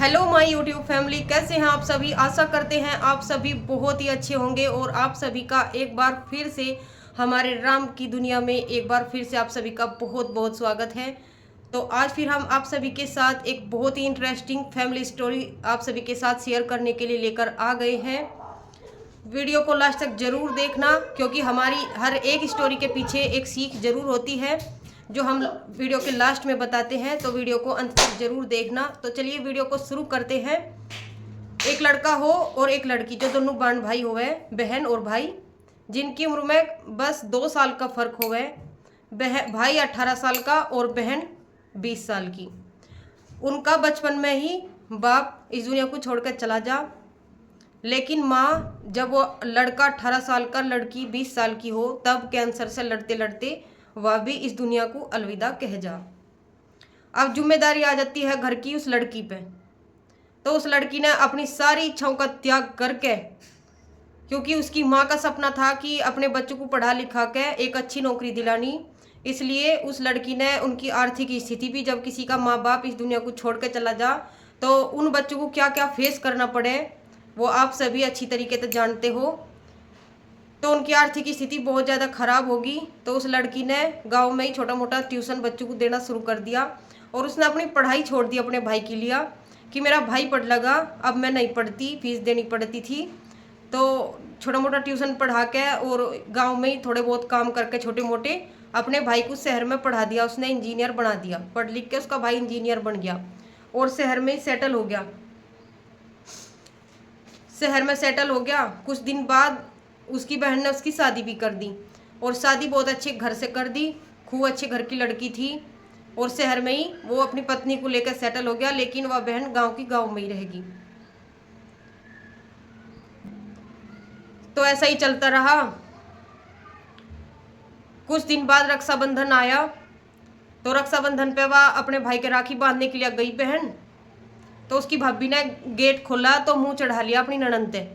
Hello my YouTube family, कैसे हैं आप सभी। आशा करते हैं आप सभी बहुत ही अच्छे होंगे और आप सभी का एक बार फिर से हमारे राम की दुनिया में एक बार फिर से आप सभी का बहुत बहुत स्वागत है। तो आज फिर हम आप सभी के साथ एक बहुत ही इंटरेस्टिंग फैमिली स्टोरी आप सभी के साथ शेयर करने के लिए लेकर आ गए हैं। वीडियो को लास्ट तक जरूर देखना, क्योंकि हमारी हर एक स्टोरी के पीछे एक सीख जरूर होती है जो हम वीडियो के लास्ट में बताते हैं। तो वीडियो को अंत तक जरूर देखना। तो चलिए वीडियो को शुरू करते हैं। एक लड़का हो और एक लड़की, जो दोनों बहन भाई हो गए, बहन और भाई, जिनकी उम्र में बस 2 साल का फर्क हो गए। भाई 18 साल का और बहन 20 साल की। उनका बचपन में ही बाप इस दुनिया को छोड़कर चला जा, लेकिन माँ, जब वो लड़का 18 साल का, लड़की 20 साल की हो, तब कैंसर से लड़ते लड़ते वह भी इस दुनिया को अलविदा कह जा। अब जिम्मेदारी आ जाती है घर की उस लड़की पे। तो उस लड़की ने अपनी सारी इच्छाओं का त्याग करके, क्योंकि उसकी माँ का सपना था कि अपने बच्चों को पढ़ा लिखा के एक अच्छी नौकरी दिलानी, इसलिए उस लड़की ने, उनकी आर्थिक स्थिति भी, जब किसी का माँ बाप इस दुनिया को छोड़ के चला जा तो उन बच्चों को क्या क्या फेस करना पड़े, वो आप सभी अच्छी तरीके से जानते हो। तो उनकी आर्थिक स्थिति बहुत ज़्यादा खराब होगी। तो उस लड़की ने गांव में ही छोटा मोटा ट्यूशन बच्चों को देना शुरू कर दिया और उसने अपनी पढ़ाई छोड़ दी अपने भाई के लिए कि मेरा भाई पढ़ लगा, अब मैं नहीं पढ़ती, फीस देनी पड़ती थी। तो छोटा मोटा ट्यूशन पढ़ा के और गांव में ही थोड़े बहुत काम करके छोटे मोटे अपने भाई को शहर में पढ़ा दिया। उसने इंजीनियर बना दिया, पढ़ लिख के उसका भाई इंजीनियर बन गया और शहर में ही सेटल हो गया। शहर में सेटल हो गया। कुछ दिन बाद उसकी बहन ने उसकी शादी भी कर दी और शादी बहुत अच्छे घर से कर दी। खूब अच्छे घर की लड़की थी और शहर में ही वो अपनी पत्नी को लेकर सेटल हो गया, लेकिन वह बहन गांव में ही रहेगी। तो ऐसा ही चलता रहा। कुछ दिन बाद रक्षाबंधन आया। तो रक्षाबंधन पे वह अपने भाई के राखी बांधने के लिए गई बहन। तो उसकी भाभी ने गेट खोला तो मुंह चढ़ा लिया अपनी ननद पे।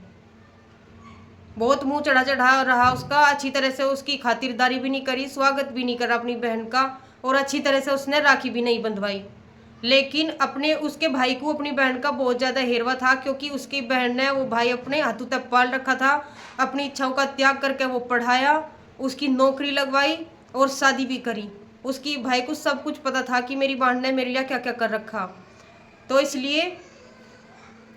बहुत मुंह चढ़ा चढ़ा रहा उसका, अच्छी तरह से उसकी खातिरदारी भी नहीं करी, स्वागत भी नहीं करा अपनी बहन का, और अच्छी तरह से उसने राखी भी नहीं बंधवाई। लेकिन अपने उसके भाई को अपनी बहन का बहुत ज़्यादा हेरवा था, क्योंकि उसकी बहन ने वो भाई अपने हाथों तक पाल रखा था। अपनी इच्छाओं का त्याग करके वो पढ़ाया, उसकी नौकरी लगवाई और शादी भी करी। उसकी भाई को सब कुछ पता था कि मेरी बहन ने मेरे लिए क्या क्या कर रखा। तो इसलिए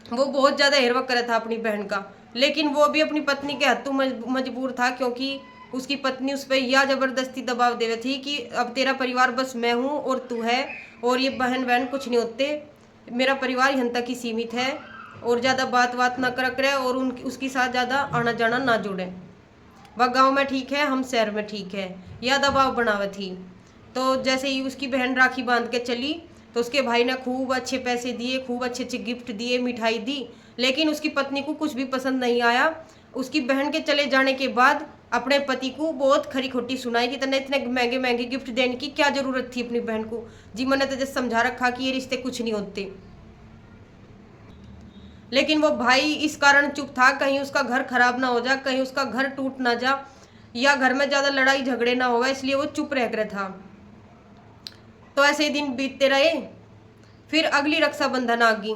वो बहुत ज़्यादा हेरवा कर था अपनी बहन का। लेकिन वो भी अपनी पत्नी के हाथों मजबूर था, क्योंकि उसकी पत्नी उस पर यह ज़बरदस्ती दबाव दे रही थी कि अब तेरा परिवार बस मैं हूँ और तू है, और ये बहन बहन कुछ नहीं होते, मेरा परिवार यहाँ तक ही सीमित है, और ज़्यादा बात ना कर करे और उसके साथ ज़्यादा आना जाना ना जुड़े। वह गाँव में ठीक है, हम शहर में ठीक है, यह दबाव बनावे थी। तो जैसे ही उसकी बहन राखी बांध के चली तो उसके भाई ने खूब अच्छे पैसे दिए, खूब अच्छे अच्छे गिफ्ट दिए, मिठाई दी, लेकिन उसकी पत्नी को कुछ भी पसंद नहीं आया। उसकी बहन के चले जाने के बाद अपने पति को बहुत खरी खोटी सुनाई कि तने इतने महंगे महंगे गिफ्ट देने की क्या जरूरत थी अपनी बहन को, जी मैंने तो जैसे समझा रखा कि ये रिश्ते कुछ नहीं होते। लेकिन वो भाई इस कारण चुप था, कहीं उसका घर खराब ना हो जा, कहीं उसका घर टूट ना जा, या घर में ज़्यादा लड़ाई झगड़े ना होगा, इसलिए वो चुप रह गया था। तो ऐसे ही दिन बीतते रहे। फिर अगली रक्षाबंधन आ गई।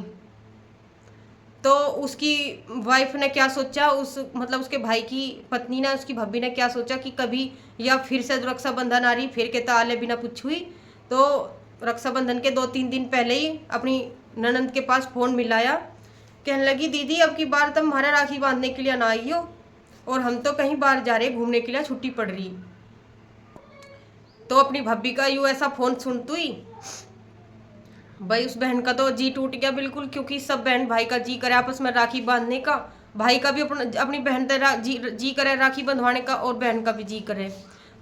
तो उसकी वाइफ ने क्या सोचा, उसके भाई की पत्नी ने, उसकी भाभी ने क्या सोचा कि कभी या फिर से रक्षाबंधन आ रही, फिर के ताले बिना पूछ हुई। तो रक्षाबंधन के 2-3 दिन पहले ही अपनी ननंद के पास फ़ोन मिलाया। कहने लगी, दीदी अब की बार तुम हमारा राखी बांधने के लिए ना आई हो, और हम तो कहीं बाहर जा रहे घूमने के लिए, छुट्टी पड़ रही। तो अपनी भाभी का यूँ ऐसा फ़ोन सुनती ही भाई उस बहन का तो जी टूट गया बिल्कुल, क्योंकि सब बहन भाई का जी करे आपस में राखी बांधने का, भाई का भी अपनी बहन से जी करे राखी बंधवाने का, और बहन का भी जी करे।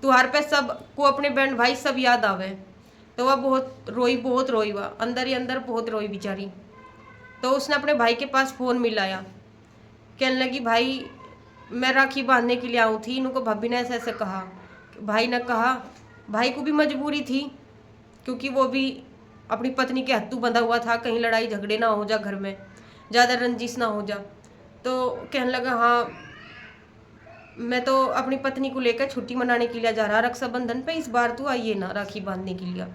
त्योहार पे सब को अपने बहन भाई सब याद आवे। तो वह बहुत रोई, वह अंदर ही अंदर बहुत रोई बेचारी। तो उसने अपने भाई के पास फ़ोन मिलाया। कहने लगी, भाई मैं राखी बांधने के लिए आऊँ थी, इनको भाभी ने ऐसे ऐसे कहा। भाई ने कहा, भाई को भी मजबूरी थी, क्योंकि वो भी अपनी पत्नी के हाथों बंधा हुआ था, कहीं लड़ाई झगड़े ना हो जा, घर में ज़्यादा रंजिश ना हो जा। तो कहने लगा, हाँ मैं तो अपनी पत्नी को लेकर छुट्टी मनाने के लिए जा रहा रक्षाबंधन पे, इस बार तो आइए ना राखी बांधने के लिए।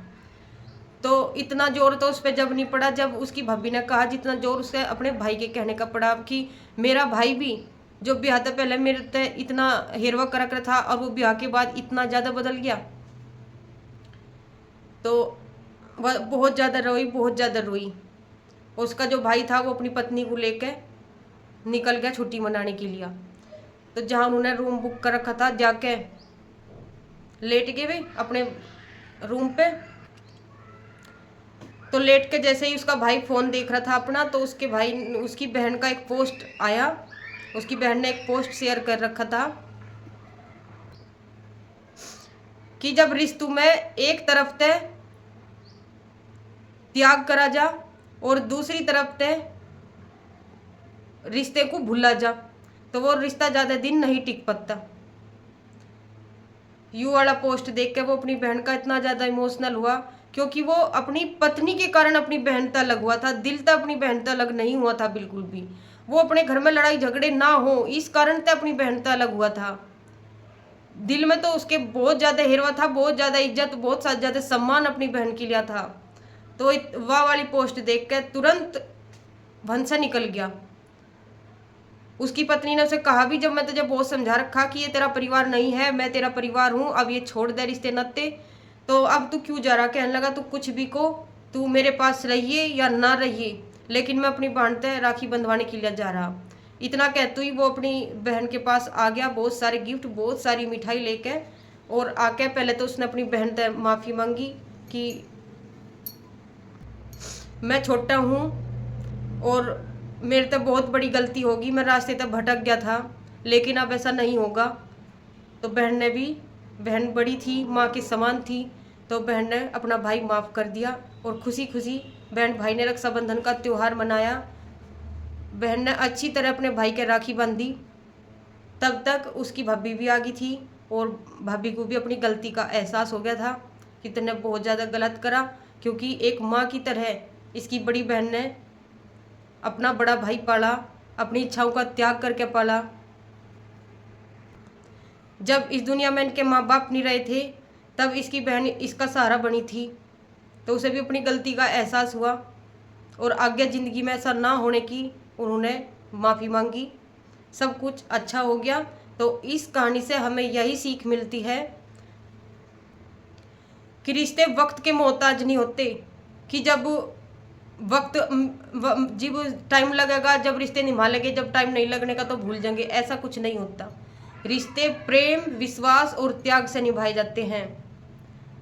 तो इतना जोर तो उस पर जब नहीं पड़ा जब उसकी भाभी ने कहा जितना जोर उसके अपने भाई के कहने का पड़ा कि मेरा भाई भी जो ब्याह से पहले मेरे ते इतना हेरवा करा कर था और वो ब्याह के बाद इतना ज़्यादा बदल गया। तो वह बहुत ज़्यादा रोई, बहुत ज़्यादा रोई। उसका जो भाई था वो अपनी पत्नी को लेकर निकल गया छुट्टी मनाने के लिए। तो जहाँ उन्होंने रूम बुक कर रखा था जाके लेट गए वे अपने रूम पे। तो लेट के जैसे ही उसका भाई फ़ोन देख रहा था अपना, तो उसकी बहन का एक पोस्ट आया। उसकी बहन ने एक पोस्ट शेयर कर रखा था कि जब रिश्तों में एक तरफ ते त्याग करा जा और दूसरी तरफ ते रिश्ते को भूला जा तो वो रिश्ता ज़्यादा दिन नहीं टिक पाता। यू वाला पोस्ट देख के वो अपनी बहन का इतना ज़्यादा इमोशनल हुआ, क्योंकि वो अपनी पत्नी के कारण अपनी बहन तक लग हुआ था, दिल तक अपनी बहन तक लग नहीं हुआ था बिल्कुल भी। वो अपने घर में लड़ाई झगड़े ना हो इस कारण तक अपनी बहन तक लग हुआ था। दिल में तो उसके बहुत ज़्यादा हिरवा था, बहुत ज़्यादा इज्जत, बहुत ज़्यादा सम्मान अपनी बहन के लिए था। तो वाह वाली पोस्ट देख कर तुरंत भनसा निकल गया। उसकी पत्नी ने उसे कहा भी, जब मैं तुझे बहुत समझा रखा कि ये तेरा परिवार नहीं है, मैं तेरा परिवार हूँ, अब ये छोड़ दे रिश्ते नाते, तो अब तू क्यों जा रहा। कहने लगा तू कुछ भी को, तू मेरे पास रहिए या ना रहिए, लेकिन मैं अपनी बहन से राखी बंधवाने के लिए जा रहा। इतना कहते ही वो अपनी बहन के पास आ गया, बहुत सारे गिफ्ट, बहुत सारी मिठाई लेके। और आके पहले तो उसने अपनी बहन से माफ़ी मांगी कि मैं छोटा हूँ और मेरे तो बहुत बड़ी गलती होगी, मैं रास्ते तक भटक गया था, लेकिन अब ऐसा नहीं होगा। तो बहन ने भी, बहन बड़ी थी, माँ के समान थी, तो बहन ने अपना भाई माफ़ कर दिया और खुशी खुशी बहन भाई ने रक्षाबंधन का त्यौहार मनाया। बहन ने अच्छी तरह अपने भाई के राखी बांधी। तब तक उसकी भाभी भी आ गई थी और भाभी को भी अपनी गलती का एहसास हो गया था कि तूने बहुत ज़्यादा गलत करा, क्योंकि एक माँ की तरह इसकी बड़ी बहन ने अपना बड़ा भाई पाला, अपनी इच्छाओं का त्याग करके पाला। जब इस दुनिया में इनके माँ बाप नहीं रहे थे तब इसकी बहन इसका सहारा बनी थी, तो उसे भी अपनी गलती का एहसास हुआ और आगे ज़िंदगी में ऐसा ना होने की उन्होंने माफ़ी मांगी। सब कुछ अच्छा हो गया। तो इस कहानी से हमें यही सीख मिलती है कि रिश्ते वक्त के मोहताज नहीं होते, कि जब टाइम लगेगा, जब रिश्ते निभा लेंगे, जब टाइम नहीं लगने का तो भूल जाएंगे, ऐसा कुछ नहीं होता। रिश्ते प्रेम, विश्वास और त्याग से निभाए जाते हैं।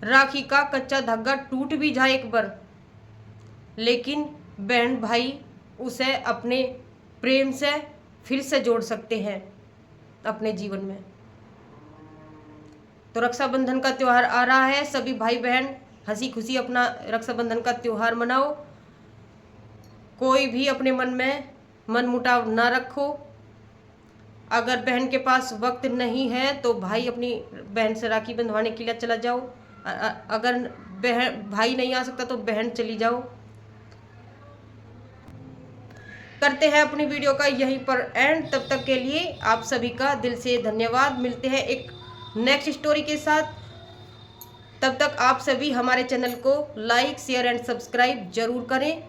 राखी का कच्चा धागा टूट भी जाए एक बार, लेकिन बहन भाई उसे अपने प्रेम से फिर से जोड़ सकते हैं अपने जीवन में। तो रक्षाबंधन का त्यौहार आ रहा है, सभी भाई बहन हंसी खुशी अपना रक्षाबंधन का त्यौहार मनाओ। कोई भी अपने मन में मन मुटाव ना रखो। अगर बहन के पास वक्त नहीं है तो भाई अपनी बहन से राखी बंधवाने के लिए चला जाओ। अगर बहन भाई नहीं आ सकता तो बहन चली जाओ। करते हैं अपनी वीडियो का यहीं पर एंड। तब तक के लिए आप सभी का दिल से धन्यवाद। मिलते हैं एक नेक्स्ट स्टोरी के साथ। तब तक आप सभी हमारे चैनल को लाइक, शेयर एंड सब्सक्राइब जरूर करें।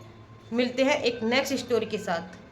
मिलते हैं एक नेक्स्ट स्टोरी के साथ।